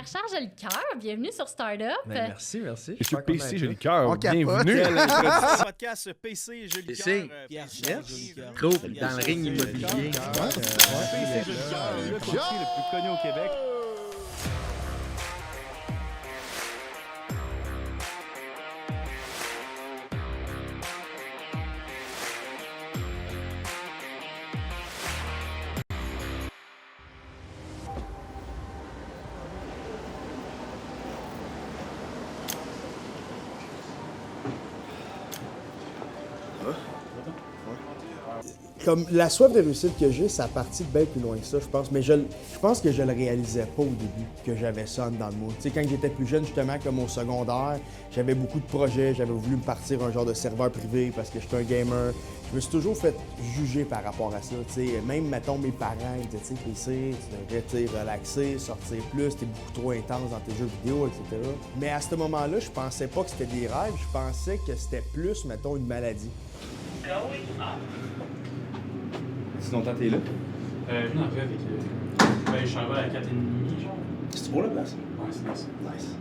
Pierre-Charles Jolicoeur, bienvenue sur Startup. Ben, merci. Monsieur PC Jolicoeur, On capote. bienvenue à l'introduction. Podcast PC Jolicoeur. PC. Pierre-Charles Jolicoeur. Trop dans le ring immobilier. PC Jolicoeur, le courtier le plus connu au Québec. Comme la soif de réussite que j'ai, ça a parti de bien plus loin que ça, je pense. Mais je pense que je le réalisais pas au début, que j'avais ça dans le mood. Tu sais, quand j'étais plus jeune, justement, comme au secondaire, j'avais beaucoup de projets, j'avais voulu me partir un genre de serveur privé parce que j'étais un gamer. Je me suis toujours fait juger par rapport à ça, tu sais. Même, mettons, mes parents, ils disaient, tu sais, PC, tu devrais, tu sais, relaxer, sortir plus, t'es beaucoup trop intense dans tes jeux vidéo, etc. Mais à ce moment-là, je pensais pas que c'était des rêves, je pensais que c'était plus, mettons, une maladie. Si longtemps t'es là? Non, après, avec. Je suis arrivé à 4h30, genre. C'est beau la place? Ouais, c'est nice.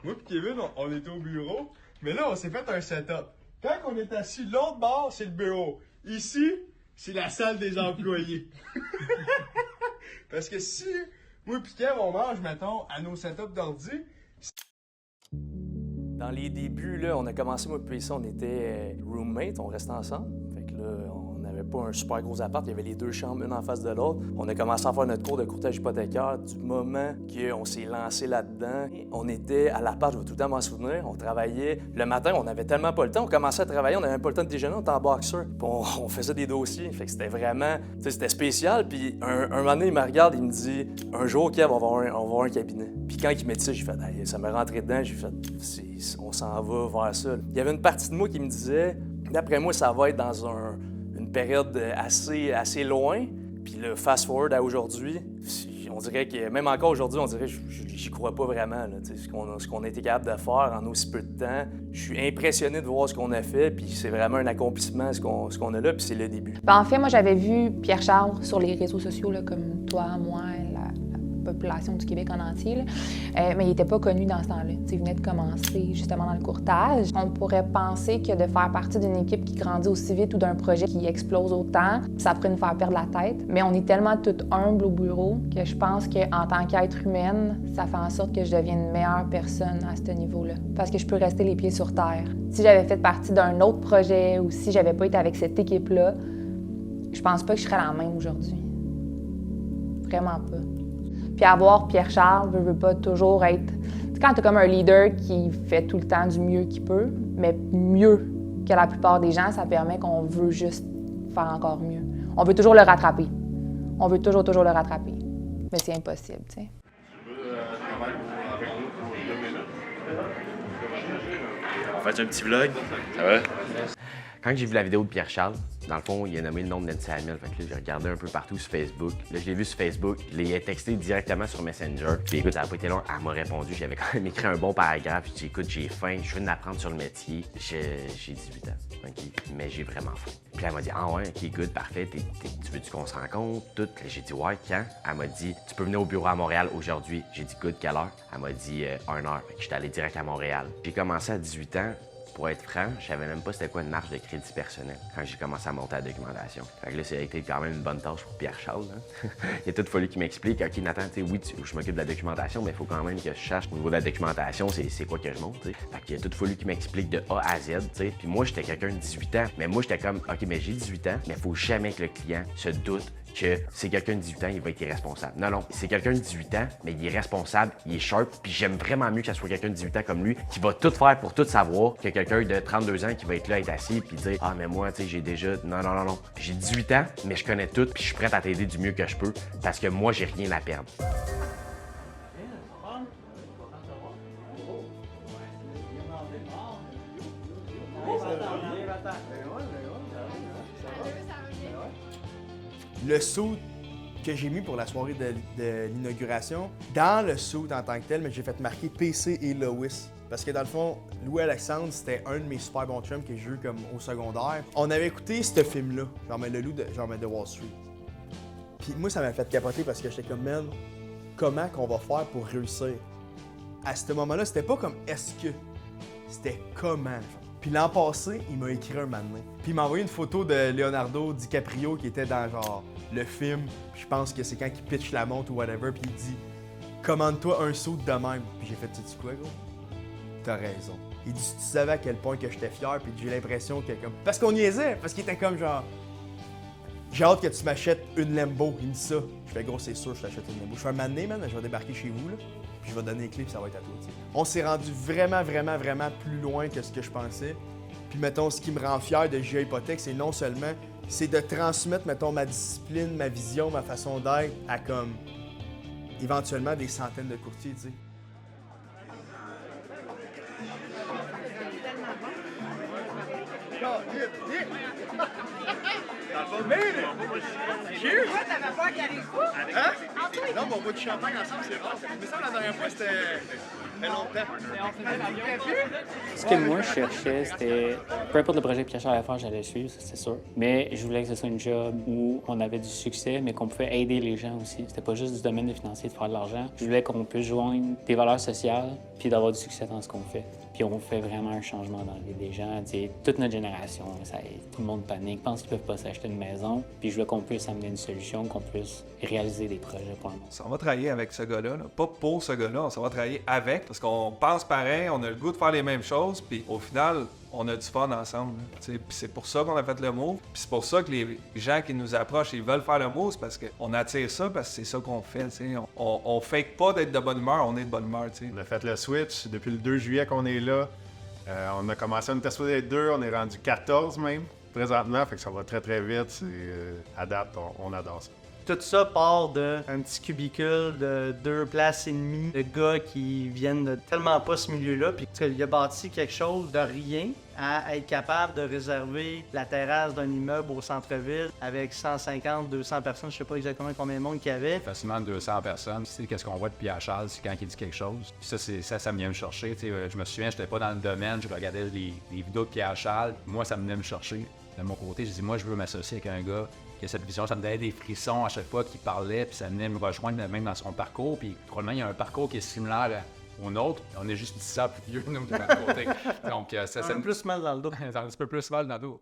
Moi et Kevin, on était au bureau, mais là, on s'est fait un setup. Quand on est assis, l'autre bord, c'est le bureau. Ici, c'est la salle des employés. Parce que si moi et Kev, on mange, mettons, à nos setups d'ordi. Dans les débuts, là, on a commencé, moi et ça, on était roommates, on restait ensemble. Fait que là, on n'avait pas un super gros appart, il y avait les deux chambres, une en face de l'autre. On a commencé à faire notre cours de courtage hypothécaire du moment qu'on s'est lancé là-dedans. On était à l'appart, je vais tout le temps m'en souvenir, on travaillait. Le matin, on n'avait tellement pas le temps, on commençait à travailler, on n'avait même pas le temps de déjeuner, on était en boxeur. Puis on faisait des dossiers, fait que c'était vraiment, tu sais, c'était spécial. Puis un moment donné, il me regarde, il me dit « Un jour, Kev, on va avoir un cabinet. » Puis quand il m'a dit ça, j'ai fait hey, ça me rentrait dedans, j'ai fait on s'en va vers ça. Il y avait une partie de moi qui me disait, d'après moi, ça va être dans une période assez loin. Puis le fast-forward à aujourd'hui, on dirait que, même encore aujourd'hui, on dirait que j'y crois pas vraiment. Là, ce qu'on a été capable de faire en aussi peu de temps. Je suis impressionné de voir ce qu'on a fait, puis c'est vraiment un accomplissement, ce qu'on a là, puis c'est le début. En fait, moi, j'avais vu Pierre-Charles sur les réseaux sociaux, là, comme toi, moi, la population du Québec en entier, là. Mais il n'était pas connu dans ce temps-là. Il venait de commencer justement dans le courtage. On pourrait penser que de faire partie d'une équipe qui grandit aussi vite ou d'un projet qui explose autant, ça pourrait nous faire perdre la tête. Mais on est tellement toutes humbles au bureau que je pense qu'en tant qu'être humaine, ça fait en sorte que je devienne une meilleure personne à ce niveau-là. Parce que je peux rester les pieds sur terre. Si j'avais fait partie d'un autre projet ou si j'avais pas été avec cette équipe-là, je pense pas que je serais la même aujourd'hui. Vraiment pas. Puis avoir Pierre-Charles veut pas toujours être... T'sais, quand t'as comme un leader qui fait tout le temps du mieux qu'il peut, mais mieux que la plupart des gens, ça permet qu'on veut juste faire encore mieux. On veut toujours le rattraper. On veut toujours le rattraper. Mais c'est impossible, tu sais. On fait un petit vlog. Ça va? Quand j'ai vu la vidéo de Pierre-Charles, dans le fond, il a nommé le nom de Nancy Hamel. Fait que là, j'ai regardé un peu partout sur Facebook. Là, je l'ai vu sur Facebook. Je l'ai texté directement sur Messenger. Puis écoute, ça n'a pas été long. Elle m'a répondu. J'avais quand même écrit un bon paragraphe. J'ai dit, écoute, j'ai faim. Je viens d'apprendre sur le métier. J'ai 18 ans. Okay? Mais j'ai vraiment faim. Puis elle m'a dit, ah ouais, ok, good, parfait. Tu veux-tu qu'on se rencontre? Tout. J'ai dit, ouais, quand? Elle m'a dit, tu peux venir au bureau à Montréal aujourd'hui. J'ai dit, good, quelle heure? Elle m'a dit, 1 heure. Fait que j'étais allé direct à Montréal. J'ai commencé à 18 ans. Pour être franc, je savais même pas c'était quoi une marge de crédit personnel quand j'ai commencé à monter la documentation. Fait que là, ça a été quand même une bonne tâche pour Pierre-Charles. Hein? Il a tout fallu qu'il m'explique, OK, Nathan, tu sais, oui, je m'occupe de la documentation, mais il faut quand même que je sache au niveau de la documentation, c'est quoi que je monte, tu sais. Fait qu'il a tout fallu qu'il m'explique de A à Z, tu sais. Puis moi, j'étais quelqu'un de 18 ans, mais moi, j'étais comme, OK, mais j'ai 18 ans, mais il faut jamais que le client se doute que c'est quelqu'un de 18 ans, il va être irresponsable. Non, non, c'est quelqu'un de 18 ans, mais il est responsable, il est sharp, puis j'aime vraiment mieux que ce soit quelqu'un de 18 ans comme lui, qui va tout faire pour tout savoir, que quelqu'un de 32 ans qui va être là, être assis, puis dire « Ah, mais moi, tu sais, j'ai déjà... » Non, non, non, non. J'ai 18 ans, mais je connais tout, puis je suis prêt à t'aider du mieux que je peux, parce que moi, j'ai rien à perdre. Le suit que j'ai mis pour la soirée de l'inauguration, dans le suit en tant que tel, mais j'ai fait marquer PC et Lois. Parce que dans le fond, Louis-Alexandre, c'était un de mes super bons chums que j'ai eu comme au secondaire. On avait écouté ce film-là, genre Le Loup de Wall Street. Puis moi, ça m'a fait capoter parce que j'étais comme, man, comment qu'on va faire pour réussir? À ce moment-là, c'était pas comme est-ce que, c'était comment. Genre. Puis l'an passé, il m'a écrit un moment donné. Puis il m'a envoyé une photo de Leonardo DiCaprio qui était dans genre le film. Puis je pense que c'est quand il pitch la montre ou whatever. Puis il dit commande-toi un saut de même. Puis j'ai fait tu sais quoi, gros? T'as raison. Il dit tu savais à quel point que j'étais fier. Puis j'ai l'impression que comme. Parce qu'on niaisait. Parce qu'il était comme genre. J'ai hâte que tu m'achètes une Lambo. Il me dit ça. Je fais gros, c'est sûr, je t'achète une Lambo. Je fais un moment donné, man, je vais débarquer chez vous, là. Puis je vais te donner les clés, puis ça va être à toi, tu sais. On s'est rendu vraiment, vraiment, vraiment plus loin que ce que je pensais. Puis mettons, ce qui me rend fier de GA Hypothèque, c'est non seulement, c'est de transmettre, mettons, ma discipline, ma vision, ma façon d'être à comme, éventuellement, des centaines de courtiers, tu sais. Cheers! Ouais, t'avais peur qu'il arrive pas? Hein? Non, mais on boit du champagne ensemble, c'est rare. Mais ça, la dernière fois, c'était longtemps. Ce que moi, je cherchais, c'était... Peu importe le projet que Pierre allait faire, j'allais le suivre, ça, c'est sûr. Mais je voulais que ce soit une job où on avait du succès, mais qu'on pouvait aider les gens aussi. C'était pas juste du domaine des financiers de faire de l'argent. Je voulais qu'on puisse joindre des valeurs sociales puis d'avoir du succès dans ce qu'on fait. Puis on fait vraiment un changement dans la vie des gens. T'sais, toute notre génération, tout le monde panique, pense qu'ils peuvent pas s'acheter une maison. Puis je veux qu'on puisse amener une solution, qu'on puisse réaliser des projets pour le monde. On va travailler avec ce gars-là, là. Pas pour ce gars-là, on va travailler avec, parce qu'on pense pareil, on a le goût de faire les mêmes choses, puis au final, on a du fun ensemble. Puis c'est pour ça qu'on a fait le move, puis c'est pour ça que les gens qui nous approchent, ils veulent faire le move, c'est parce qu'on attire ça, parce que c'est ça qu'on fait. On fake pas d'être de bonne humeur, on est de bonne humeur. T'sais. On a fait le switch depuis le 2 juillet qu'on est là. On a commencé, on était supposé être 2, on est rendu 14 même, présentement, fait que ça va très très vite. À date, on adore ça. Tout ça part d'un petit cubicule de 2 places et demie de gars qui viennent de tellement pas ce milieu-là. Puis il a bâti quelque chose de rien à être capable de réserver la terrasse d'un immeuble au centre-ville avec 150, 200 personnes. Je sais pas exactement combien de monde qu'il y avait. Facilement 200 personnes. Tu sais, qu'est-ce qu'on voit de Pierre Charles, c'est quand il dit quelque chose. Puis ça me vient me chercher. Tu sais, je me souviens, j'étais pas dans le domaine, je regardais les vidéos de Pierre Charles. Moi, ça me venait me chercher. De mon côté, je dis, moi, je veux m'associer avec un gars qui a cette vision. Ça me donnait des frissons à chaque fois qu'il parlait, puis ça venait me rejoindre même dans son parcours. Puis probablement, il y a un parcours qui est similaire au nôtre. On est juste 10 ans plus vieux, nous, de notre côté. Donc, ça me plus mal dans le dos. un petit peu plus mal dans le dos.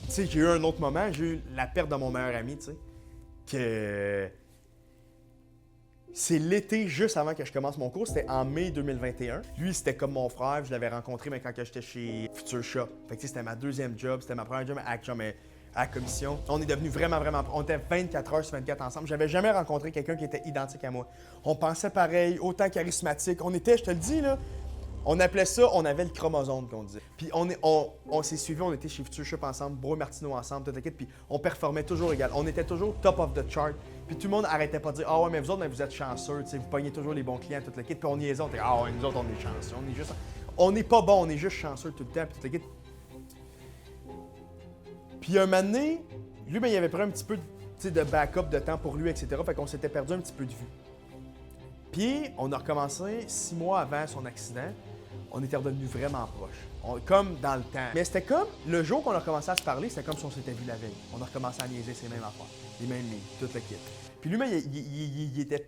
Tu sais, j'ai eu un autre moment, j'ai eu la perte de mon meilleur ami, tu sais, que c'est l'été juste avant que je commence mon cours, c'était en mai 2021. Lui, c'était comme mon frère, je l'avais rencontré mais quand j'étais chez Future Shop. Fait que c'était ma deuxième job, c'était ma première job à la commission. On est devenus vraiment, on était 24 heures sur 24 ensemble. J'avais jamais rencontré quelqu'un qui était identique à moi. On pensait pareil, autant charismatique. On était, je te le dis, là, on appelait ça, on avait le chromosome qu'on disait. Puis on s'est suivis, on était chez Future Shop ensemble, Bro et Martineau ensemble, toute l'équipe, puis on performait toujours égal. On était toujours top of the chart. Puis tout le monde arrêtait pas de dire « Ah ouais, mais vous autres, mais vous êtes chanceux, tu sais, vous pognez toujours les bons clients, toute l'équipe. » Puis on niaisait, on était « Ah ouais, nous autres, on est chanceux, on est juste... » On n'est pas bon, on est juste chanceux tout le temps, puis toute l'équipe. Puis un moment donné, lui, ben, il avait pris un petit peu de backup de temps pour lui, etc. Fait qu'on s'était perdu un petit peu de vue. Puis on a recommencé 6 mois avant son accident. On était redevenus vraiment proches, comme dans le temps. Mais c'était comme, le jour qu'on a commencé à se parler, c'était comme si on s'était vu la veille. On a recommencé à niaiser ces mêmes affaires, les mêmes lignes, toute le kit. Puis lui,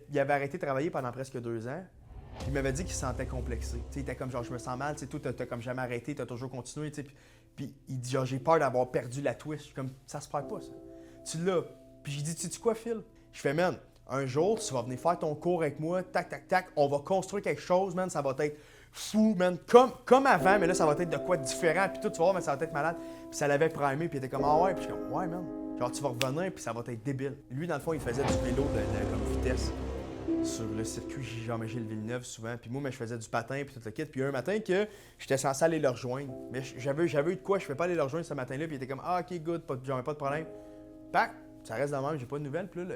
il avait arrêté de travailler pendant presque 2 ans. Puis il m'avait dit qu'il se sentait complexé. T'sais, il était comme genre, je me sens mal, toi, t'as comme jamais arrêté, t'as toujours continué. Puis il dit, genre, j'ai peur d'avoir perdu la twist. Je suis comme, ça se perd pas, ça. Tu l'as. Puis j'ai dit, tu sais quoi, Phil? Je fais, man, un jour, tu vas venir faire ton cours avec moi, tac, tac, tac, on va construire quelque chose, man, ça va être fou, man, comme avant, mais là, ça va être de quoi de différent, puis tout, tu vas voir, mais ça va être malade. Puis ça l'avait primé, puis il était comme, ah ouais, puis je suis comme, ouais, man, genre, tu vas revenir, puis ça va être débile. Lui, dans le fond, il faisait du vélo de comme vitesse sur le circuit Jean-Michel Villeneuve, souvent, puis moi, mais je faisais du patin, puis tout le kit, puis un matin que j'étais censé aller le rejoindre, mais j'avais eu de quoi, je ne pouvais pas aller le rejoindre ce matin-là, puis il était comme, ah, ok, good, j'en ai pas de problème. Pac, ça reste dans le même, j'ai pas de nouvelles, puis là,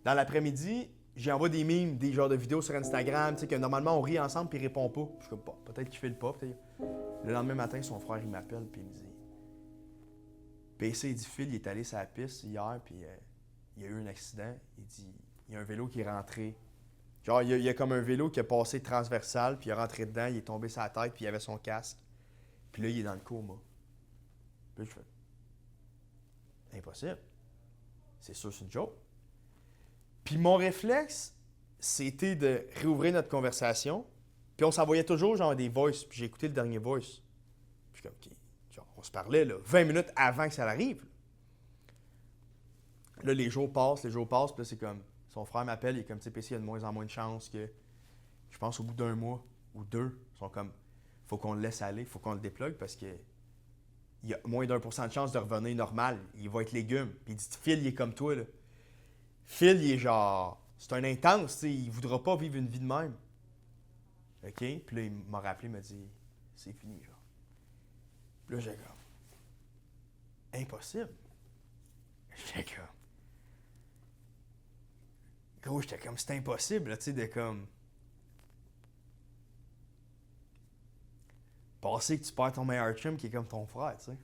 dans l'après-midi, j'envoie des mimes, des genres de vidéos sur Instagram, tu sais, que normalement on rit ensemble puis il répond pas. Je suis comme, bon, peut-être qu'il fait le pas. Le lendemain matin, son frère, il m'appelle puis il me dit PC, il dit Phil, il est allé sur la piste hier puis il y a eu un accident. Il dit, il y a un vélo qui est rentré. Genre, il y a comme un vélo qui a passé transversal, puis il est rentré dedans, il est tombé sur la tête, puis il avait son casque. Puis là, il est dans le coma. Puis là, je fais, impossible. C'est sûr, c'est une joke. Puis mon réflexe, c'était de réouvrir notre conversation. Puis on s'envoyait toujours genre des voices. Puis j'ai écouté le dernier voice. Puis je suis comme, OK. Genre, on se parlait là, 20 minutes avant que ça arrive. Là, les jours passent. Puis là, c'est comme, son frère m'appelle, il est comme, tu sais, PC, il y a de moins en moins de chances que, je pense, au bout d'un mois ou deux, ils sont comme, faut qu'on le laisse aller, faut qu'on le déplogue parce que il y a moins d'1% de chance de revenir normal. Il va être légume. Puis il dit, Phil, il est comme toi, là. Phil, il est genre, c'est un intense, tu sais, il voudra pas vivre une vie de même. OK? Puis là, il m'a rappelé, il m'a dit, c'est fini, genre. Puis là, j'ai comme, impossible. J'étais comme, gros, j'étais comme, c'est impossible, là, tu sais, de comme, passer que tu perds ton meilleur chum qui est comme ton frère, tu sais.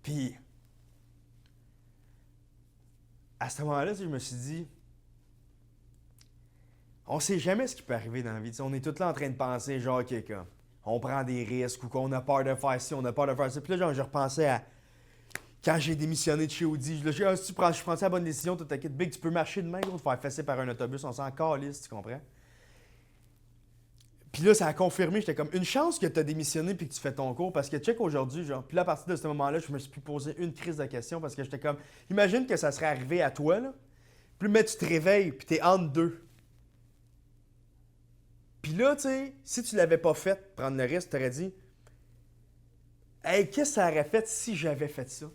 Puis, à ce moment-là, je me suis dit, on sait jamais ce qui peut arriver dans la vie. T'sais, on est tous là en train de penser, genre, OK, comme, on prend des risques ou qu'on a peur de faire ci, on a peur de faire ça. Puis là, genre, je repensais à quand j'ai démissionné de chez Audi. Je dis, si je prends la bonne décision, tu t'inquiètes, Big, tu peux marcher demain, gros, te faire fesser par un autobus, on s'en calisse, tu comprends? Puis là, ça a confirmé, j'étais comme, une chance que tu as démissionné puis que tu fais ton cours, parce que check aujourd'hui, genre, puis là, à partir de ce moment-là, je me suis plus posé une crise de questions parce que j'étais comme, imagine que ça serait arrivé à toi, là, puis mais tu te réveilles, puis t'es entre deux. Puis là, tu sais, si tu l'avais pas fait, prendre le risque, tu aurais dit, hey, qu'est-ce que ça aurait fait si j'avais fait ça?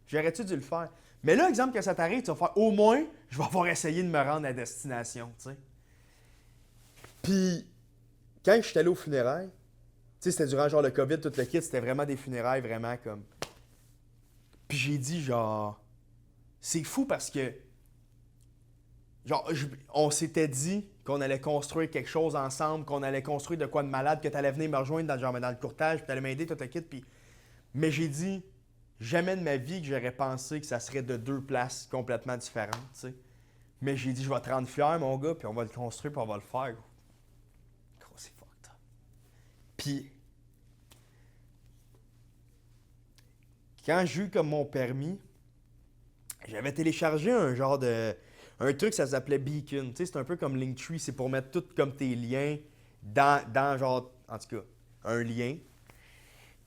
J'aurais-tu dû le faire? Mais là, exemple, que ça t'arrive, tu vas faire, au moins, je vais avoir essayé de me rendre à destination, tu sais. Puis, quand je suis allé aux funérailles, tu sais, c'était durant genre le COVID, tout le kit, c'était vraiment des funérailles, vraiment comme... Puis j'ai dit, genre, c'est fou parce que, genre, on s'était dit qu'on allait construire quelque chose ensemble, qu'on allait construire de quoi de malade, que tu allais venir me rejoindre dans le courtage, puis tu allais m'aider, tout le kit, puis... Mais j'ai dit, jamais de ma vie que j'aurais pensé que ça serait de deux places complètement différentes, tu sais. Mais j'ai dit, je vais te rendre fier, mon gars, puis on va le construire, puis on va le faire, gros. C'est fucked up. Puis, quand j'ai eu comme mon permis, j'avais téléchargé un truc, ça s'appelait Beacon. Tu sais, c'est un peu comme Linktree, c'est pour mettre tout comme tes liens dans genre, en tout cas, un lien.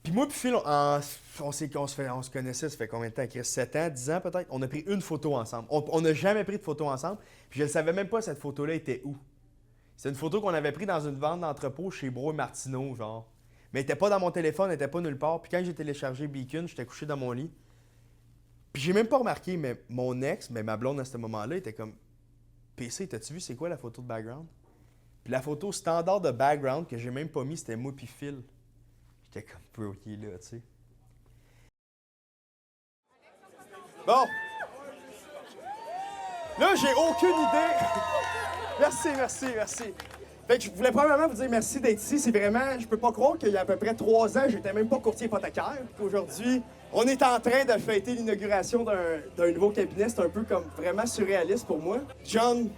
Puis moi, puis Phil, on se connaissait, ça fait combien de temps? 7 ans, 10 ans peut-être? On a pris une photo ensemble. On n'a jamais pris de photo ensemble. Puis je ne savais même pas cette photo-là était où. C'est une photo qu'on avait prise dans une vente d'entrepôt chez Bro et Martineau, genre. Mais elle n'était pas dans mon téléphone, elle n'était pas nulle part. Puis quand j'ai téléchargé Beacon, j'étais couché dans mon lit. Puis j'ai même pas remarqué, mais mon ex, mais ma blonde à ce moment-là, était comme, PC, t'as-tu vu c'est quoi la photo de background? Puis la photo standard de background que j'ai même pas mis, c'était moi puis Phil. J'étais comme, bro, qui est là, tu sais. Bon. Là, j'ai aucune idée. Merci. Fait que je voulais premièrement vous dire merci d'être ici. C'est vraiment, je peux pas croire qu'il y a à peu près 3 ans, j'étais même pas courtier hypothécaire. Aujourd'hui, on est en train de fêter l'inauguration d'un nouveau cabinet. C'est un peu comme vraiment surréaliste pour moi. John,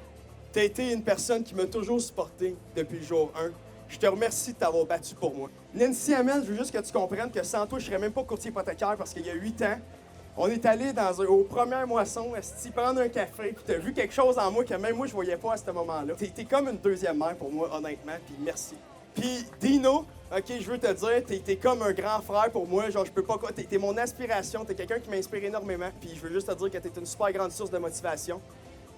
t'as été une personne qui m'a toujours supporté depuis le jour 1. Je te remercie de t'avoir battu pour moi. Nancy Hamel, je veux juste que tu comprennes que sans toi, je serais même pas courtier hypothécaire parce qu'il y a 8 ans, on est allé aux premières moissons, prendre un café, puis t'as vu quelque chose en moi que même moi, je voyais pas à ce moment-là. T'es comme une deuxième mère pour moi, honnêtement, puis merci. Puis Dino, OK, je veux te dire, t'es comme un grand frère pour moi, genre je peux pas... T'es mon aspiration, t'es quelqu'un qui m'inspire énormément, puis je veux juste te dire que t'es une super grande source de motivation.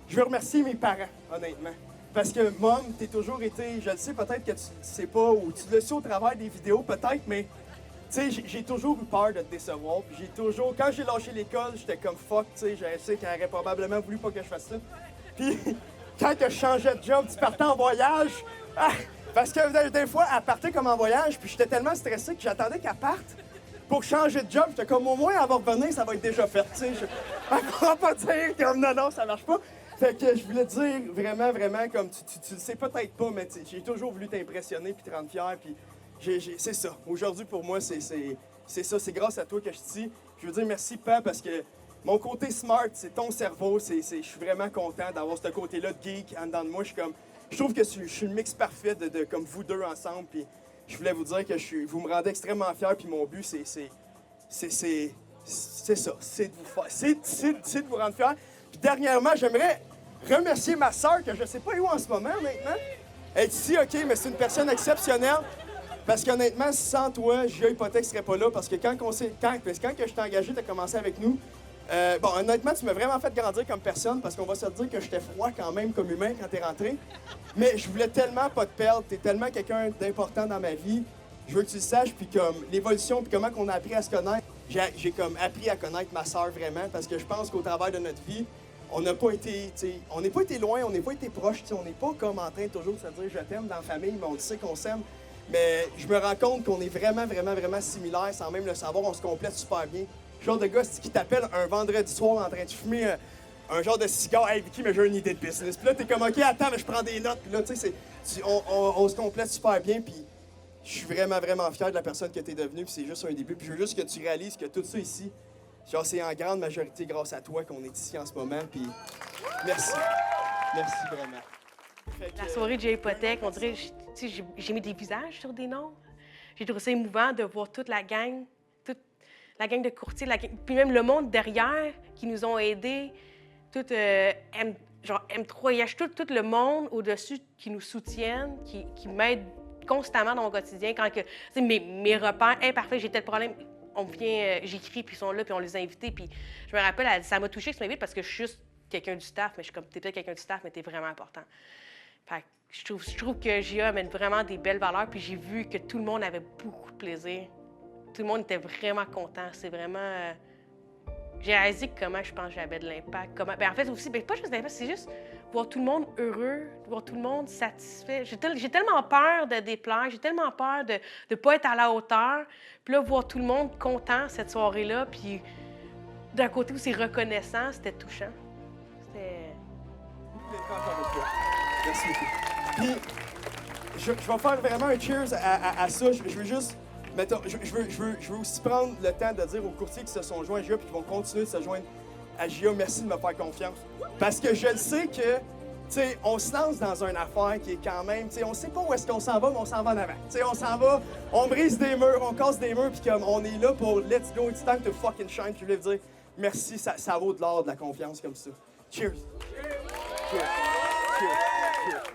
Je veux remercier mes parents, honnêtement. Parce que, Mom, t'es toujours été... Je le sais, peut-être que tu le sais pas, ou tu le sais au travers des vidéos, peut-être, mais... Tu sais, j'ai toujours eu peur de te décevoir, puis j'ai toujours... Quand j'ai lâché l'école, j'étais comme fuck, tu sais, je sais qu'elle aurait probablement voulu pas que je fasse ça. Puis, quand que je changeais de job, tu partais en voyage... parce que des fois, elle partait comme en voyage, puis j'étais tellement stressé que j'attendais qu'elle parte pour changer de job. J'étais comme, au moins, elle va revenir, ça va être déjà fait, tu sais. Elle va pas dire comme, non, ça marche pas. Fait que je voulais te dire vraiment, comme tu le sais peut-être pas, mais j'ai toujours voulu t'impressionner puis te rendre fier, puis c'est ça. Aujourd'hui, pour moi, c'est ça. C'est grâce à toi que je suis ici. Je Je veux dire merci, Pat, parce que mon côté smart, c'est ton cerveau. Je suis vraiment content d'avoir ce côté-là de geek en dedans de moi. Je trouve que je suis le mix parfait de comme vous deux ensemble. Puis je voulais vous dire que vous me rendez extrêmement fier. Puis mon but, c'est ça. C'est de vous rendre fier. Puis dernièrement, j'aimerais remercier ma sœur, que je ne sais pas où en ce moment, honnêtement. Elle est ici, OK, mais c'est une personne exceptionnelle. Parce qu'honnêtement, sans toi, Gia Hypothèque serait pas là. Parce que quand je t'ai engagé, tu as commencé avec nous. Bon, honnêtement, tu m'as vraiment fait grandir comme personne. Parce qu'on va se dire que j'étais froid quand même comme humain quand t'es rentré. Mais je voulais tellement pas te perdre. T'es tellement quelqu'un d'important dans ma vie. Je veux que tu le saches. Puis comme l'évolution, puis comment on a appris à se connaître. J'ai comme appris à connaître ma sœur vraiment. Parce que je pense qu'au travers de notre vie, on n'a pas été, on n'est pas été loin, on n'est pas été proche. On n'est pas comme en train toujours de se dire je t'aime dans la famille, mais on sait qu'on s'aime. Mais je me rends compte qu'on est vraiment, vraiment, vraiment similaires sans même le savoir. On se complète super bien. Le genre de gars qui t'appelle un vendredi soir en train de fumer un genre de cigare. Hey Vicky, mais j'ai une idée de business. Puis là, t'es comme OK, attends, mais je prends des notes. Puis là, tu sais, on se complète super bien. Puis je suis vraiment, vraiment fier de la personne que t'es devenue. Puis c'est juste un début. Puis je veux juste que tu réalises que tout ça ici, genre, c'est en grande majorité grâce à toi qu'on est ici en ce moment. Puis merci. Merci vraiment. La soirée de Gia Hypothèque, on dirait, j'ai mis des visages sur des noms. J'ai trouvé ça émouvant de voir toute la gang de courtiers, puis même le monde derrière qui nous ont aidés, tout M3, il y a tout le monde au-dessus qui nous soutiennent, qui m'aident constamment dans mon quotidien. Quand mes repères, parfait, j'ai tel problème, on vient, j'écris, puis ils sont là, puis on les a invités. Puis je me rappelle, ça m'a touchée que tu m'invites parce que je suis juste quelqu'un du staff, mais je suis comme, t'es peut-être quelqu'un du staff, mais t'es vraiment important. Fait que je trouve que Gia amène vraiment des belles valeurs, puis j'ai vu que tout le monde avait beaucoup de plaisir. Tout le monde était vraiment content. C'est vraiment... J'ai réalisé comment je pense que j'avais de l'impact. En fait, aussi, pas juste d'impact, c'est juste voir tout le monde heureux, voir tout le monde satisfait. J'ai tellement peur de déplaire, j'ai tellement peur de ne pas être à la hauteur. Puis là, voir tout le monde content cette soirée-là, puis d'un côté où c'est reconnaissant, c'était touchant. C'était... Merci beaucoup. Puis, je vais faire vraiment un cheers à ça. Je veux juste... Mettons, je veux aussi prendre le temps de dire aux courtiers qui se sont joints à Gia et qui vont continuer de se joindre à Gia, merci de me faire confiance. Parce que je le sais que, tu sais, on se lance dans une affaire qui est quand même, tu sais, on sait pas où est-ce qu'on s'en va, mais on s'en va en avant. Tu sais, on s'en va, on brise des murs, on casse des murs, puis comme on est là pour let's go, it's time to fucking shine. Je voulais vous dire merci, ça vaut de l'or de la confiance comme ça. Cheers. Cheers. Cheers. Cheers. Cheers.